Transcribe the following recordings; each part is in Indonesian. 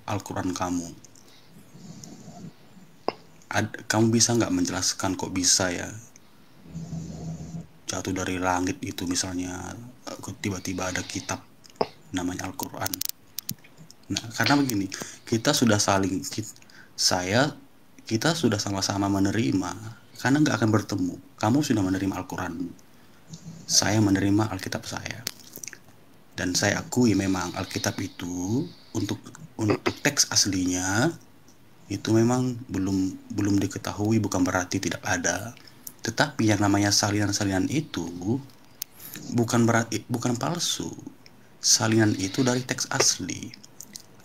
Al-Quran kamu. Kamu bisa nggak menjelaskan kok bisa ya jatuh dari langit itu misalnya tiba-tiba ada kitab namanya Al-Quran. Nah, karena begini, kita sudah kita sudah sama-sama menerima, karena nggak akan bertemu. Kamu sudah menerima Al-Quran, saya menerima Alkitab saya, dan saya akui memang Alkitab itu untuk teks aslinya itu memang belum diketahui, bukan berarti tidak ada. Tetapi yang namanya salinan-salinan itu bukan palsu. Salinan itu dari teks asli.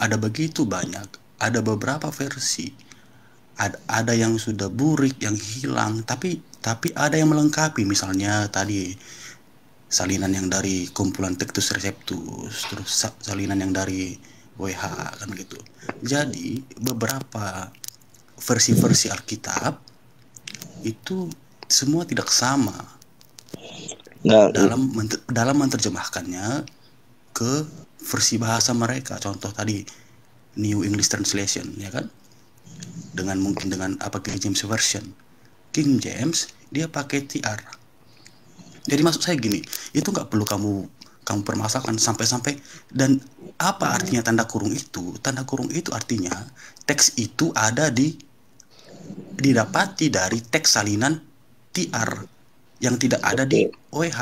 Ada begitu banyak, ada beberapa versi. Ada yang sudah burik, yang hilang, tapi ada yang melengkapi. Misalnya tadi salinan yang dari kumpulan Textus Receptus, terus salinan yang dari WH kan gitu. Jadi beberapa versi-versi Alkitab itu semua tidak sama dalam menerjemahkannya ke versi bahasa mereka. Contoh tadi New English Translation, ya kan? Mungkin dengan King James Version. King James dia pakai TR. Jadi maksud saya gini, itu nggak perlu kamu permasalahkan sampai. Dan apa artinya tanda kurung itu? Tanda kurung itu artinya teks itu didapati dari teks salinan TR yang tidak ada di OEH.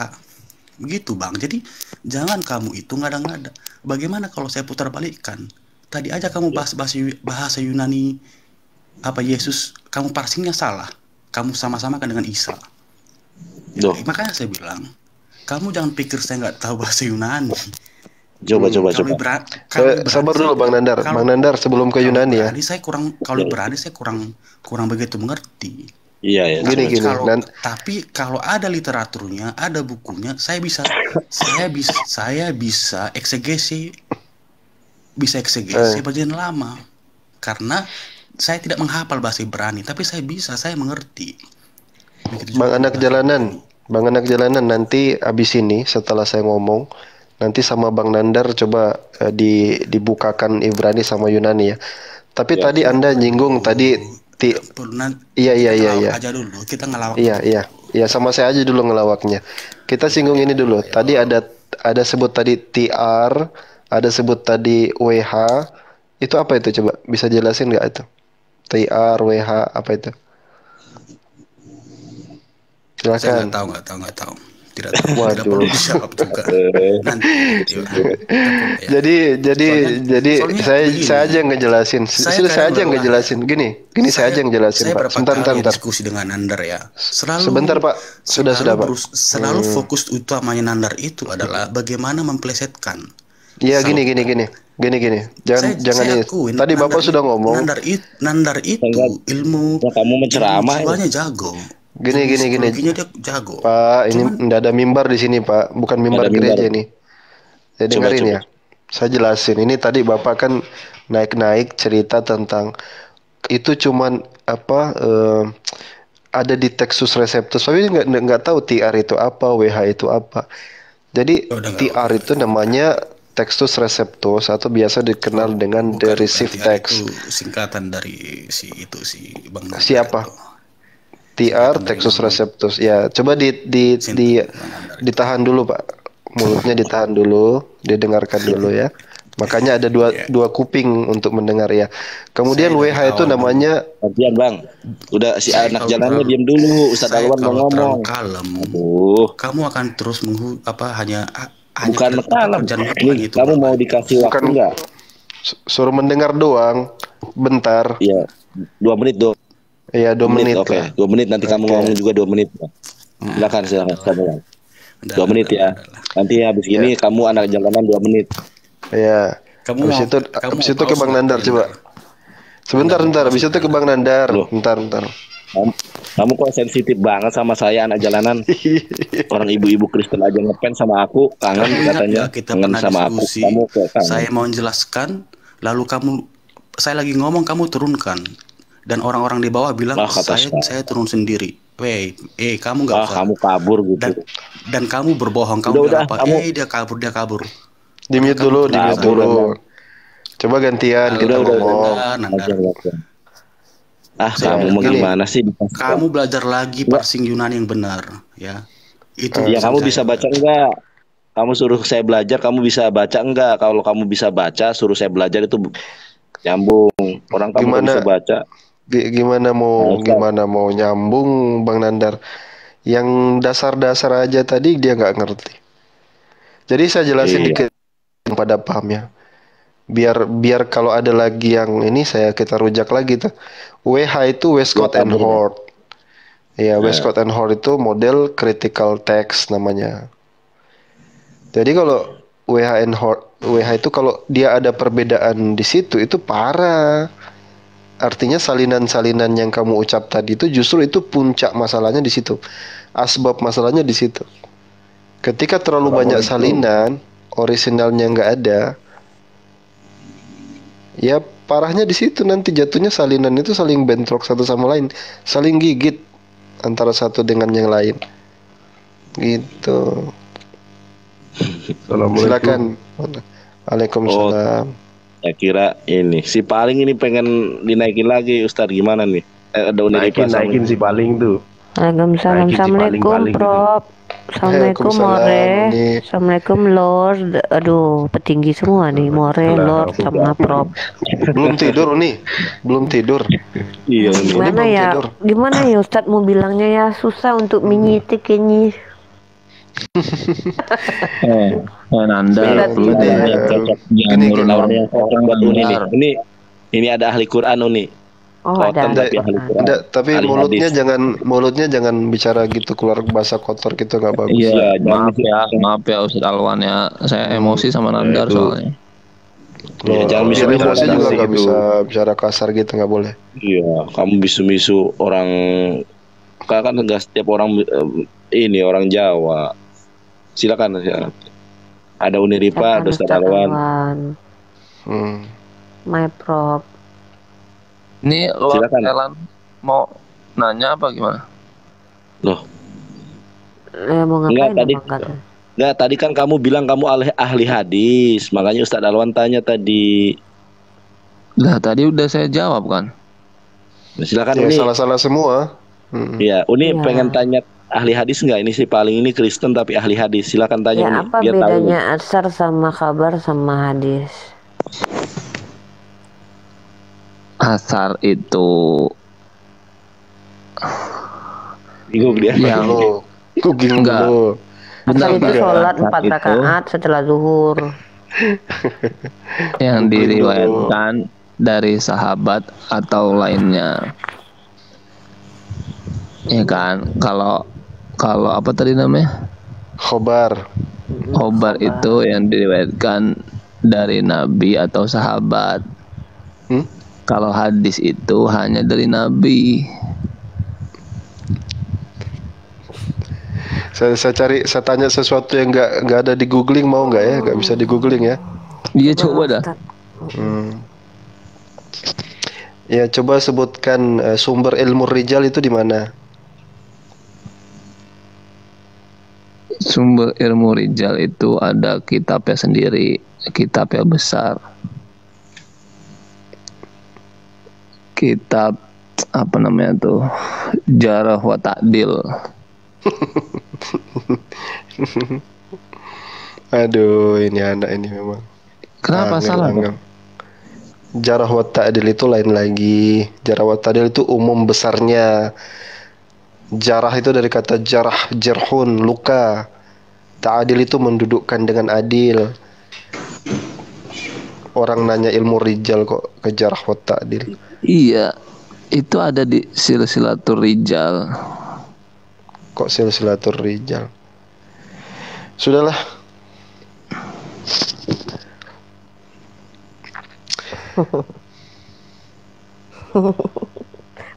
Begitu Bang. Jadi jangan kamu itu ngada-ngada. Bagaimana kalau saya putar balikkan? Tadi aja kamu bahasa Yunani Yesus, kamu parsingnya salah. Kamu sama-samakan dengan Isa. Makanya saya bilang, kamu jangan pikir saya nggak tahu bahasa Yunani. Coba. Sabar dulu Bang Nandar. Bang Nandar sebelum ke Yunani ya. Kalau berani saya kurang begitu mengerti. Iya. Gini. Tapi kalau ada literaturnya, ada bukunya, saya bisa eksegesi bagian lama. Karena saya tidak menghafal bahasa Ibrani, tapi saya mengerti. Bang anak jalanan, nanti abis ini setelah saya ngomong, nanti sama Bang Nandar coba dibukakan Ibrani sama Yunani ya. Tapi tadi Anda nyinggung tadi iya. Aja dulu, kita ngelawak. Iya, sama saya aja dulu ngelawaknya. Kita singgung ini dulu. Tadi ada sebut tadi TR, ada sebut tadi WH. Itu apa itu coba? Bisa jelasin nggak itu? TR, WH, apa itu? Silakan. Saya nggak tahu. Tidak perlu dijawab juga. Nanti. Jadi saya aja yang ngejelasin. Saya aja yang ngejelasin. Gini saya aja yang jelasin, Pak. Sebentar. Diskusi dengan Nandar ya. Sebentar, Pak. Sudah, Pak. Selalu fokus utamanya Nandar itu adalah bagaimana memplesetkan. Iya, gini. Jangan ini. Tadi Bapak sudah ngomong. Nandar itu ilmu. Kamu menceramah. Jiwanya jago. Gini. Dia jago. Pak, ini tidak ada mimbar di sini, Pak. Bukan mimbar gereja ini. Ya dengerin ya. Saya jelasin. Ini tadi Bapak kan naik cerita tentang itu cuman ada di Textus Receptus. Tapi nggak tahu TR itu apa, WH itu apa. Jadi TR itu namanya Textus Receptus atau biasa dikenal dengan the received text. Itu singkatan dari si Bang Nandar. Siapa? TR Textus Receptus. Ya, coba ditahan dulu, Pak. Mulutnya ditahan dulu, didengarkan dulu ya. Makanya ada dua kuping untuk mendengar ya. Kemudian WH itu namanya Bang. Udah si anak jalannya diam dulu, Ustaz Alwan mau ngomong. Kamu akan terus hanya bukan kalem. Gitu, kamu mau dikasih waktu enggak? Suruh mendengar doang. Bentar. Iya. 2 menit dong. Iya 2 menit. Oke. 2 menit nanti kamu ngomong juga 2 menit. Silakan. 2 menit ya. Nanti habis ini kamu anak jalanan 2 menit. Iya. Habis itu ke Bang Nandar coba. Sebentar. Habis itu ke Bang Nandar. Bentar. Kamu kok sensitif banget sama saya anak jalanan. Orang ibu-ibu Kristen aja ngefans sama aku, kangen katanya. Kita kangen sama diskusi. Saya mau menjelaskan, lalu saya lagi ngomong, kamu turunkan. dan orang-orang di bawah bilang kata saya turun sendiri. Kamu nggak usah. Kamu kabur gitu. Dan kamu berbohong. Kamu bilang apa? Dia kabur. Di-mute dulu. Coba gantian kita ngomong. Kamu gimana sih? Kamu belajar lagi parsing Yunani yang benar, ya. Itu ya kamu bisa baca enggak? Kamu suruh saya belajar, kamu bisa baca enggak? Kalau kamu bisa baca, suruh saya belajar itu nyambung. Orang kamu bisa baca. Gimana mau nyambung, Bang Nandar? Yang dasar-dasar aja tadi dia nggak ngerti. Jadi saya jelasin dikit pada pahamnya. Biar kalau ada lagi yang ini kita rujak lagi tuh. WH itu Westcott and Hort. Ya, Westcott and Hort itu model critical text namanya. Jadi kalau WH itu kalau dia ada perbedaan di situ itu parah. Artinya salinan-salinan yang kamu ucap tadi itu justru itu puncak masalahnya di situ. Asbab masalahnya di situ. Ketika terlalu banyak salinan, orisinalnya nggak ada, ya parahnya di situ nanti jatuhnya salinan itu saling bentrok satu sama lain, saling gigit antara satu dengan yang lain. Gitu. Silakan. Waalaikumsalam. Saya kira ini si Paling ini pengen dinaikin lagi, Ustadz, gimana nih? Ada naikin si Paling tuh. Waalaikumsalam. Assalamualaikum Prof. Assalamualaikum More. Assalamualaikum Lord. Aduh, petinggi semua nih, More, Lord sama Prof. Belum tidur nih. Iya. Gimana ya Ustadz mau bilangnya ya, susah untuk menyitik ini. Nanda ini ada ahli Quran Uni. Tapi mulutnya jangan bicara gitu, keluar bahasa kotor gitu, nggak bagus. Iya, maaf ya Ustadz Alwan ya, saya emosi sama Nandar soalnya. Jangan emosi juga nggak bisa bicara kasar gitu, nggak boleh. Iya, kamu bisu-bisu orang, kan nggak setiap orang ini orang Jawa. Silakan. Ada Uniripa, ada Ustadz Alwan. My Prof. Ini Elan mau nanya apa gimana? Loh. Mau ngapain? Tadi kan kamu bilang kamu ahli hadis, makanya Ustadz Alwan tanya tadi. Lah tadi udah saya jawab kan. Silakan. Ya, salah-salah semua. Iya, Uni pengen tanya ahli hadis nggak? Ini si Paling ini Kristen tapi ahli hadis. Silakan tanya. Ya, apa bedanya asar sama kabar sama hadis? Asar itu bingung dia. Enggak. Asar itu sholat 4 rakaat setelah zuhur. Yang diriwayatkan dari sahabat atau lainnya. Ya kan, kalau apa tadi namanya? Khobar itu yang diriwayatkan dari Nabi atau sahabat. Kalau hadis itu hanya dari Nabi. Saya tanya sesuatu yang nggak ada di googling, mau nggak ya? Nggak bisa di googling ya? Iya, coba dah. Ya, coba sebutkan sumber ilmu rijal itu di mana? Sumber ilmu rijal itu ada kitabnya sendiri, kitabnya besar. Kitab apa namanya tuh? Jarh wa Ta'dil. Aduh, ini anak ini memang. Kenapa salah? Jarh wa Ta'dil itu lain lagi. Jarh wa Ta'dil itu umum besarnya. Jarah itu dari kata jarah, jerhun, luka. Ta'adil itu mendudukkan dengan adil. Orang nanya ilmu rijal kok ke jarah wa ta'dil. Iya, itu ada di silsilatur rijal. Kok silsilatur rijal? Sudahlah.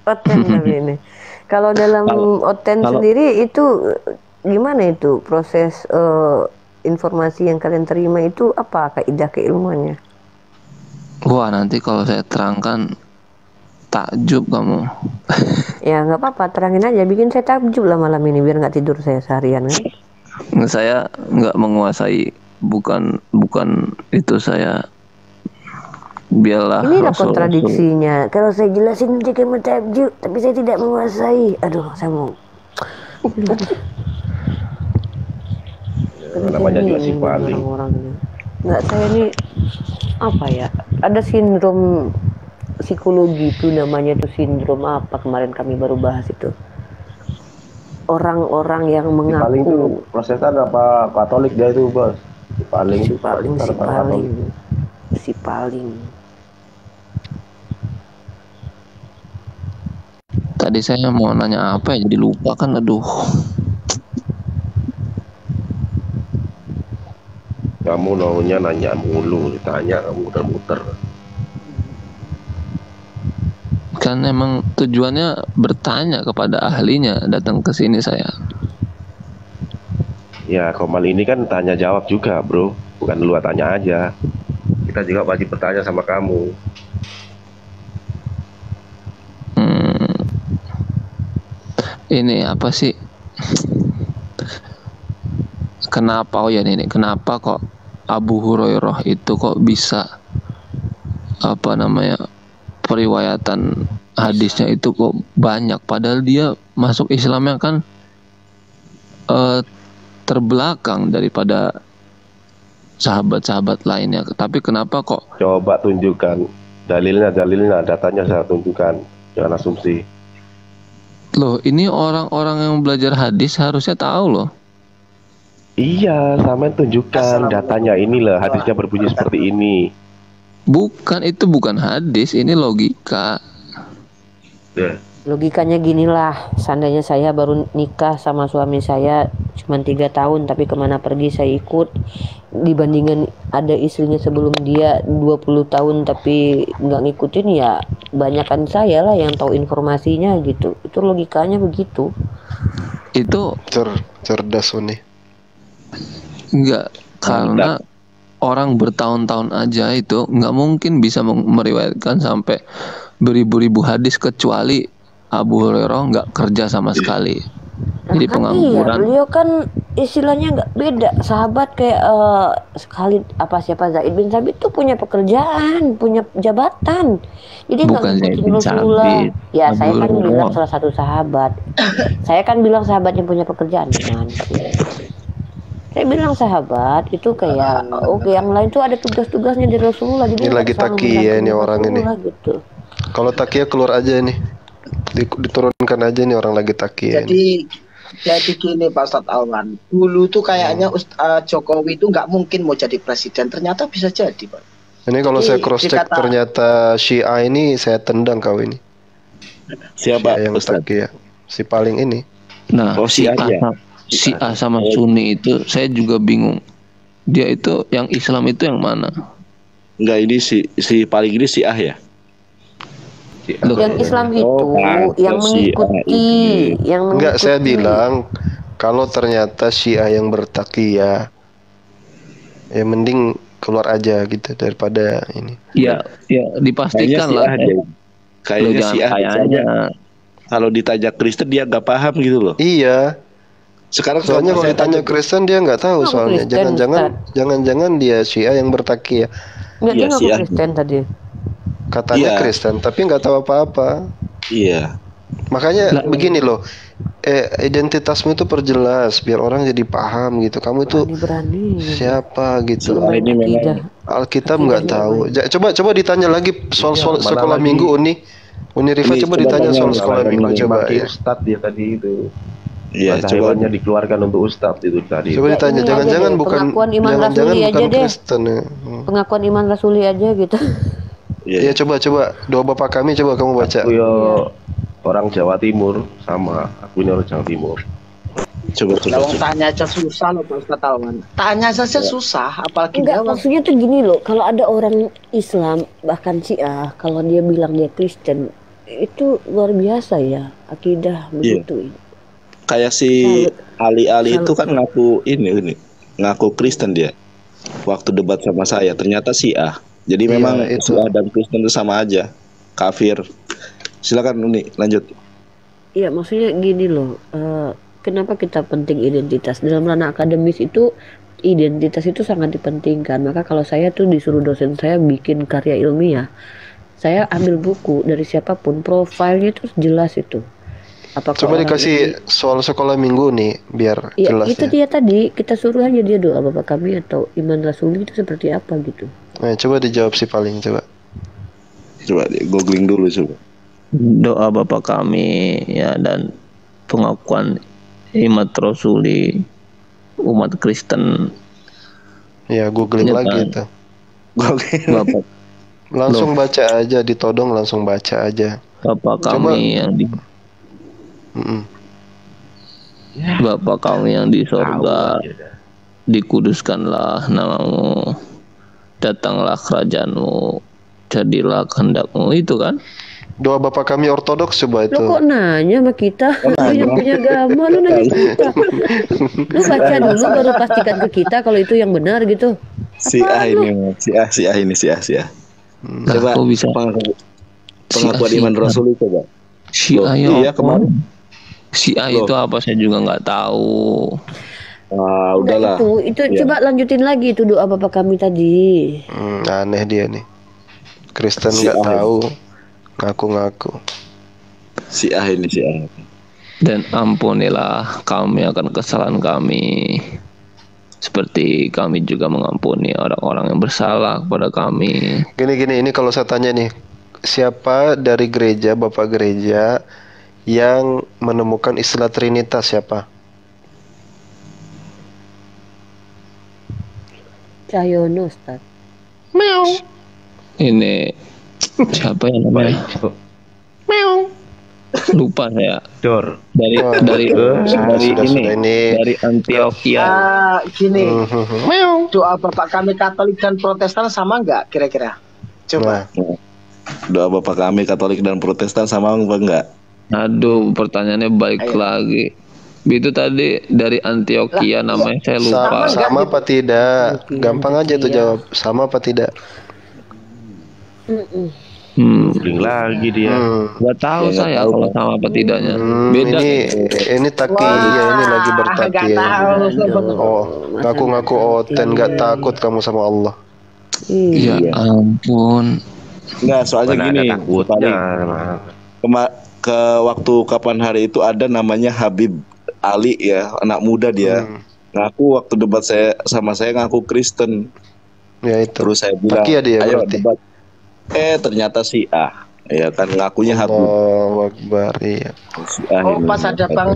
Oten ini. Kalau dalam Oten sendiri itu gimana itu proses informasi yang kalian terima itu apa kaidah keilmuannya? Wah, nanti kalau saya terangkan takjub kamu. Ya nggak apa-apa, terangin aja, bikin saya takjub lah malam ini biar nggak tidur saya seharian kan. Saya nggak menguasai, bukan itu saya. Biarlah Inilah kontradiksinya. Kalau saya jelasin dia kayak takjub, tapi saya tidak menguasai. Aduh, saya mau. Namanya juga si paling. Orang-orang ini. Nggak, saya ini apa ya? Ada sindrom psikologi itu namanya tuh sindrom apa, kemarin kami baru bahas itu. Orang-orang yang mengaku. Si paling itu Protestan apa Katolik dia itu, Bos? Si paling itu si paling. Tadi saya mau nanya apa ya, jadi lupa kan, aduh. Kamu nanya mulu, ditanya kamu muter-muter. Kan emang tujuannya bertanya kepada ahlinya, datang ke sini saya. Ya, Komal ini kan tanya jawab juga, bro. Bukan lu tanya aja. Kita juga wajib bertanya sama kamu. Ini apa sih? Kenapa kenapa kok Abu Hurairah itu kok bisa periwayatan hadisnya itu kok banyak, padahal dia masuk Islamnya kan terbelakang daripada sahabat-sahabat lainnya. Tapi kenapa kok? Coba tunjukkan dalilnya, datanya saya tunjukkan. Jangan asumsi. Loh, ini orang-orang yang belajar hadis harusnya tahu loh. Iya, sama tunjukkan datanya, inilah hadisnya berbunyi seperti ini. Itu bukan hadis, ini logika. Ya. Logikanya ginilah, seandainya saya baru nikah sama suami saya cuma 3 tahun, tapi kemana pergi saya ikut, dibandingkan ada istrinya sebelum dia 20 tahun tapi nggak ngikutin, ya banyakan saya lah yang tahu informasinya gitu. Itu logikanya begitu. Itu cerdas nih. Enggak, karena orang bertahun-tahun aja itu nggak mungkin bisa meriwayatkan sampai beribu-ribu hadis, kecuali Abu Hurairah nggak kerja sama sekali. Jadi pengangguran. Iya, beliau kan istilahnya nggak beda. Sahabat kayak siapa Zaid bin Sabit tuh punya pekerjaan, punya jabatan. Jadi nggak ngikutin Rasulullah. Ya, saya kan bilang salah satu sahabat. Saya kan bilang sahabatnya punya pekerjaan. Saya bilang sahabat itu kayak yang lain tuh ada tugas-tugasnya di Rasulullah. Jadi ini lagi takiyah ini orang ini. Gitu. Kalau takiyah keluar aja nih. Diturunkan aja nih orang lagi takiyah. Jadi gini Pak Ustadz Alwan, dulu tuh kayaknya Jokowi itu nggak mungkin mau jadi presiden, ternyata bisa jadi Pak. Ini kalau saya cross check ternyata Syiah ini saya tendang kau ini. Siapa yang takiyah? Si paling ini. Nah, Syiah sama Sunni itu saya juga bingung. Dia itu yang Islam itu yang mana? Enggak, ini si paling ini Syiah ya. Yang Islam itu yang mengikuti, enggak, saya bilang kalau ternyata Syiah yang bertakiyah, ya mending keluar aja gitu daripada ini. Ya dipastikan lah. Kayaknya Syiah. Kalau ditanya Kristen dia nggak paham gitu loh. Iya. Sekarang soalnya kalau ditanya Kristen dia nggak tahu soalnya. Jangan-jangan dia Syiah yang bertakiyah. Nggak, dia ngaku Kristen tadi. Katanya Kristen tapi nggak tahu apa-apa. Iya. Makanya begini loh, identitasmu itu perjelas biar orang jadi paham gitu. Kamu itu siapa gitu. Ini memang Alkitab nggak tahu. Coba ditanya lagi soal sekolah minggu Uni Rifa, coba ditanya soal sekolah minggu coba ya. Ustadz dia tadi itu. Iya, coba dikeluarkan untuk Ustadz itu tadi. Coba ditanya, jangan-jangan bukan Kristen ya. Pengakuan iman rasuli aja gitu. Iya, coba doa Bapak kami, coba kamu baca. Aku orang Jawa Timur sama aku ini orang Jawa Timur. Coba. Tanya aja susah loh Pak Ustadz Alwan. Tanya saja susah, apalagi enggak, maksudnya tuh gini loh, kalau ada orang Islam bahkan Syiah, kalau dia bilang dia Kristen, itu luar biasa ya, akidah begitu. Kayak si Ali itu kan ngaku Kristen dia. Waktu debat sama saya ternyata Syiah. Jadi memang Syiah dan Kristen itu sama aja, kafir. Silakan Uni, lanjut. Iya, maksudnya gini loh, kenapa kita penting identitas? Dalam ranah akademis itu, identitas itu sangat dipentingkan. Maka kalau saya tuh disuruh dosen saya bikin karya ilmiah, saya ambil buku dari siapapun, profilnya itu jelas itu. Apakah Coba orang dikasih ini, soal sekolah minggu nih biar ya jelas itu ya. dia tadi, kita suruh aja dia doa Bapa kami atau iman rasuli itu seperti apa gitu. Nah, coba dijawab sih paling coba. Coba di googling dulu coba. Doa Bapa kami ya, dan pengakuan iman rasuli umat Kristen Ya, googling ya lagi kan. itu. Bapak Langsung baca aja, ditodong langsung baca aja. Bapa Coba. kami yang di Mm-mm. Bapa kami yang di sorga, dikuduskanlah namamu, datanglah kerajaanmu, jadilah kehendakmu, itu kan. Doa Bapak kami ortodoks coba itu. Lo kok nanya sama kita? Lu yang punya agama, lu nanya kita. Lu baca dulu baru pastikan ke kita kalau itu yang benar gitu. Si A ini, si A ini. Nah, Coba kok bisa pengakuan Si A, iman Rasul coba. Syiah Iya, apa? kemarin. Syiah Loh. itu apa, saya juga nggak tahu. Ah, Udah udahlah. itu Ya. coba lanjutin lagi itu doa Bapa kami tadi. Aneh dia nih. Kristen Si nggak A. tahu, ngaku-ngaku. Si A ini si A. Dan ampunilah kami akan kesalahan kami, seperti kami juga mengampuni orang-orang yang bersalah kepada kami. Gini, ini kalau saya tanya nih, siapa dari gereja, Bapak gereja yang menemukan istilah Trinitas siapa? Cahyono Ustaz. Ini siapa yang namanya? Lupa saya. Dor. Dari Oh, dari sudah ini. dari Antioquia. Gini, doa Bapak kami Katolik dan Protestan sama nggak kira-kira? Coba. Nah, Doa Bapak kami Katolik dan Protestan sama apa enggak? Aduh, pertanyaannya balik Ayo. lagi. Itu tadi dari Antioquia, namanya saya lupa. sama apa tidak? Iya, Gampang aja tuh iya. jawab. Sama apa tidak? Googling lagi dia. Nggak tahu Ya, nggak saya tahu, kalau Pak. sama apa tidaknya. Beda. Ini takiyah, ini lagi Nggak bertakiyah. tahu. Oh, ngaku-ngaku oten, nggak takut kamu sama Allah. Iya. Ya ampun. Enggak, soalnya Mana gini. ada takutnya. Ke waktu kapan hari itu ada namanya Habib Ali ya, anak muda dia. Ngaku waktu debat saya ngaku Kristen. Ya itu. Terus saya bilang, Takiyah dia ayo berarti. debat. Ternyata si A. Ya kan ngakunya Habib. Allahu Akbar, iya. Si A Oh, ini. pas ada Bang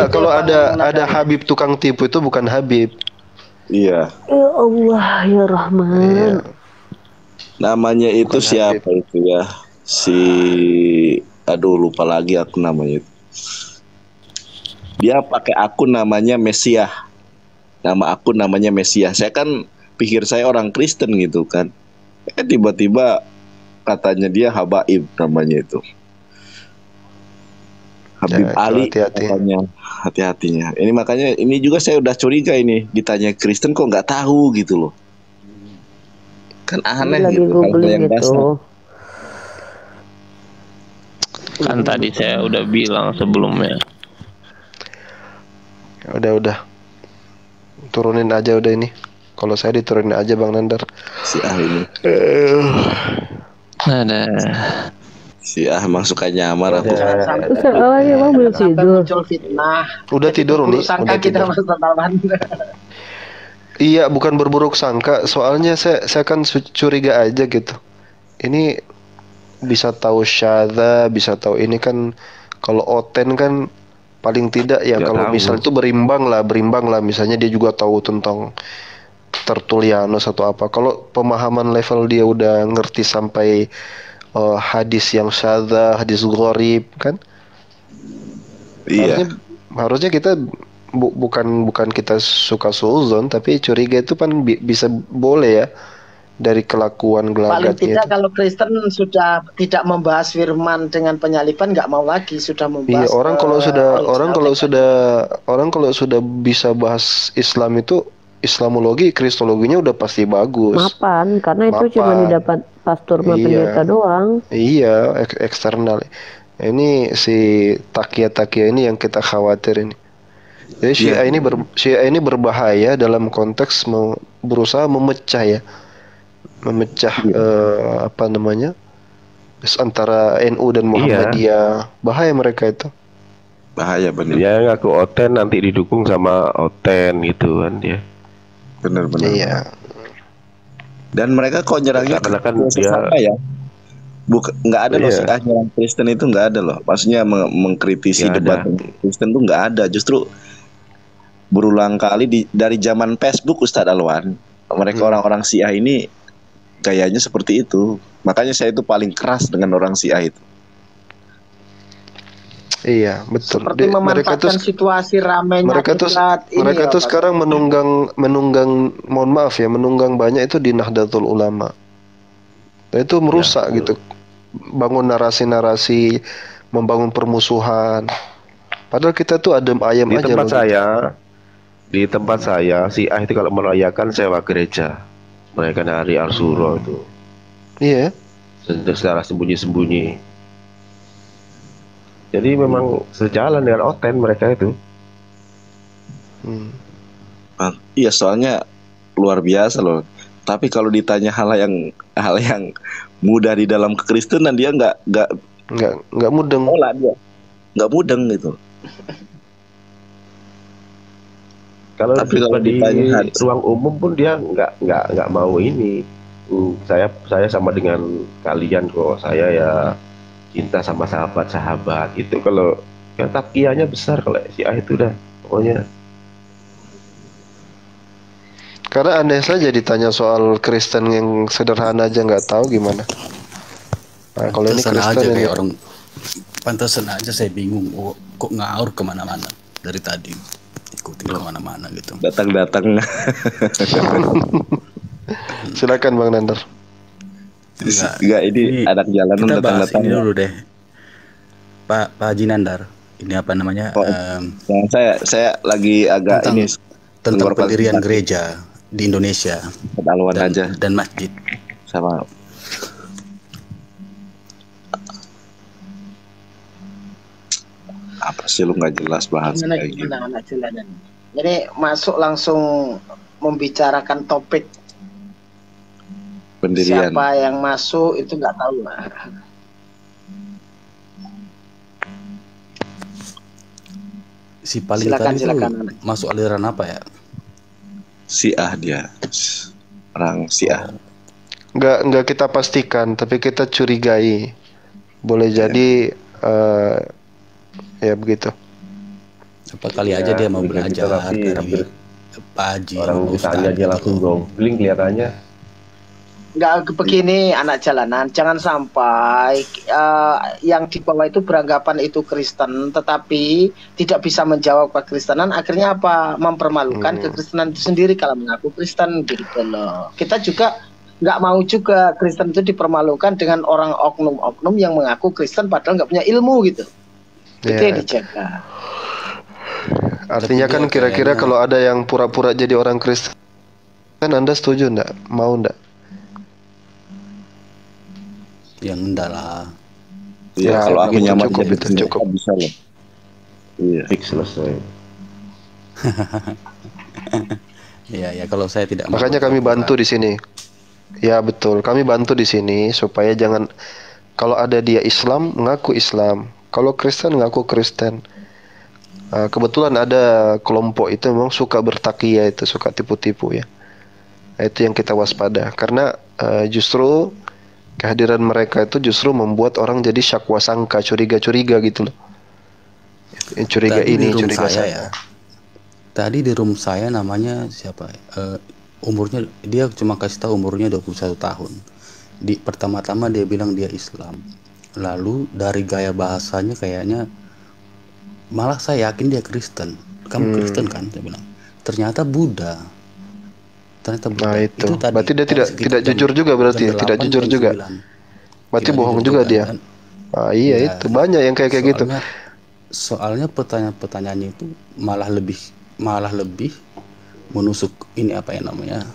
Kalau ada Habib tukang tipu itu bukan Habib. Iya. Ya Allah ya Rahman. Iya. Namanya itu Bukan siapa itu ya? Aduh lupa lagi aku namanya itu. Dia pakai akun namanya Mesiah. Nama akun namanya Mesiah. Saya kan pikir saya orang Kristen gitu kan. Tiba-tiba katanya dia Habaib namanya itu. Habib Ya, itu Ali hati-hati. katanya. Hati-hatinya. Ini makanya ini juga saya udah curiga ini. Ditanya Kristen kok nggak tahu gitu loh. Kan aneh Lagi gitu. Hal-hal googling yang dasar. gitu. Kan tadi saya udah bilang sebelumnya. Udah. Turunin aja udah ini. Kalau saya diturunin aja Bang Nandar. Si A ini. Ada. Si A emang suka nyamar aku. Ustaz awalnya emang belum Sampai tidur. muncul fitnah. Udah tidur nih. Buruk sangka Udah kita tidur. Mas Tatawan. Iya, bukan berburuk sangka. Soalnya saya kan curiga aja gitu. Ini bisa tahu syadza, bisa tahu ini kan kalau oten kan paling tidak ya Nggak kalau tahu. misal itu berimbang lah. Misalnya dia juga tahu tentang Tertullianus atau apa. Kalau pemahaman level dia udah ngerti sampai hadis yang syadza, hadis gharib kan? Iya. Harusnya kita bukan kita suka suuzon tapi curiga itu kan bisa boleh ya dari kelakuan Paling gelagatnya tidak itu. kalau Kristen sudah tidak membahas firman dengan penyaliban, nggak mau lagi sudah membahas. Iya, orang kalau sudah bisa bahas Islam itu Islamologi, Kristologinya udah pasti bagus. Mapan, karena itu Mapan. cuma didapat pastor sama Iya. pendeta doang. Iya, eksternal. Ini si Takia ini yang kita khawatir ini. Jadi Iya. Syiah ini berbahaya dalam konteks berusaha memecah ya, apa namanya, antara NU dan Muhammadiyah. Bahaya mereka itu. Bahaya bener. Dia ngaku Oten nanti didukung sama Oten gitu kan dia. Bener. Iya. Dan mereka kok nyerangnya Karena kan ke sesama ya. Nggak ada loh Iya. Syiah nyerang Kristen itu nggak ada loh. Maksudnya mengkritisi Nggak debat Kristen tuh nggak ada. Justru berulang kali dari zaman Facebook Ustadz Alwan, mereka orang-orang Syiah ini gayanya seperti itu. Makanya saya itu paling keras dengan orang Syiah itu. Iya, betul. Seperti memanfaatkan situasi ramainya mereka tuh sekarang menunggang mohon maaf ya, menunggang banyak itu di Nahdlatul Ulama. Nah, itu merusak gitu. Bangun narasi-narasi, membangun permusuhan. Padahal kita tuh adem ayam di aja tempat loh. Di tempat saya, Syiah itu kalau merayakan sewa gereja. Mereka hari Arsuro itu. Iya. Secara sembunyi-sembunyi. Jadi memang sejalan dengan Oten mereka itu. Iya, soalnya luar biasa loh. Tapi kalau ditanya hal yang mudah di dalam kekristenan, dia nggak mudeng. Olah dia nggak mudeng gitu. Kalau di ruang umum pun dia nggak mau ini. Saya sama dengan kalian kok. Saya ya cinta sama sahabat-sahabat itu. Kalau kan takianya besar kalau Syiah itu dah pokoknya. Karena aneh saja ditanya soal Kristen yang sederhana aja nggak tahu gimana. Nah, kalau ini Kristen aja ini orang pantesan aja saya bingung. Kok ngaur kemana-mana dari tadi, ikutin kemana-mana gitu. Datang. Silakan Bang Nandar. Enggak, ini anak jalanan kita bahas datang-datang. ini dulu deh, Pak Haji Nandar. Ini apa namanya? Saya lagi agak tentang pendirian gereja di Indonesia dan masjid sama. Apa sih lu nggak jelas bahas kayak gitu? Jadi masuk langsung membicarakan topik pendirian. Siapa yang masuk itu nggak tahu lah. Si paling tadi silakan. Masuk aliran apa ya? Syiah dia, orang Syiah. Nggak kita pastikan, tapi kita curigai. Boleh jadi ya begitu. Apa kali aja dia mau belajar dari Pak Haji. Orang ditanya dia langsung googling kelihatannya. Nggak begini anak jalanan, jangan sampai yang di bawah itu beranggapan itu Kristen tetapi tidak bisa menjawab kekristenan, akhirnya apa? Mempermalukan kekristenan itu sendiri kalau mengaku Kristen gitu loh. Kita juga nggak mau juga Kristen itu dipermalukan dengan orang oknum-oknum yang mengaku Kristen padahal nggak punya ilmu gitu. Itu yang dijaga. Artinya kan kira-kira kalau ada yang pura-pura jadi orang Kristen, kan Anda setuju ndak? Mau ndak? Yang enggak lah. Ya, kalau aku nyaman cukup itu cukup bisa loh. Iya. Fix selesai. Ya kalau saya tidak. Makanya kami bantu di sini. Ya betul, kami bantu di sini supaya jangan kalau ada dia Islam mengaku Islam, kalau Kristen mengaku Kristen. Kebetulan ada kelompok itu memang suka bertakia itu, suka tipu-tipu ya. Itu yang kita waspada karena justru kehadiran mereka itu justru membuat orang jadi syakwa sangka, curiga-curiga gitu loh. Curiga ini, curiga sana. Ya. Tadi di room saya namanya siapa? Umurnya dia cuma kasih tahu umurnya 21 tahun. Pertama-tama dia bilang dia Islam. Lalu dari gaya bahasanya kayaknya malah saya yakin dia Kristen. Kamu Kristen kan? Dia bilang. Ternyata Buddha. Nah itu tadi, berarti dia tidak jujur juga berarti ya? Tidak jujur juga. Berarti bohong juga dia. Iya ya, itu banyak yang kayak gitu. Soalnya pertanyaannya itu malah lebih menusuk ini apa ya namanya?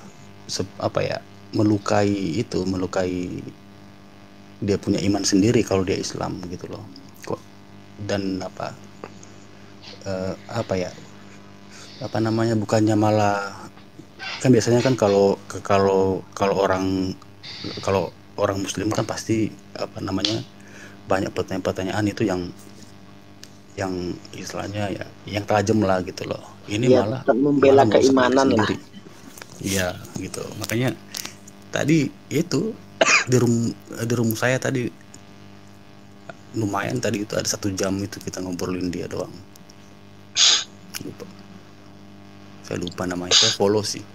Melukai dia punya iman sendiri kalau dia Islam gitu loh. Kok apa ya, apa namanya, bukannya malah, kan biasanya kan kalau orang Muslim kan pasti apa namanya, banyak pertanyaan-pertanyaan itu yang istilahnya ya yang tajam lah gitu loh. Ini Ya, malah membela merusak diri keimanan lah. sendiri. Iya gitu. Makanya tadi itu di room saya tadi lumayan, tadi itu ada 1 jam itu kita ngobrolin dia doang. Lupa. Saya lupa namanya, saya follow sih.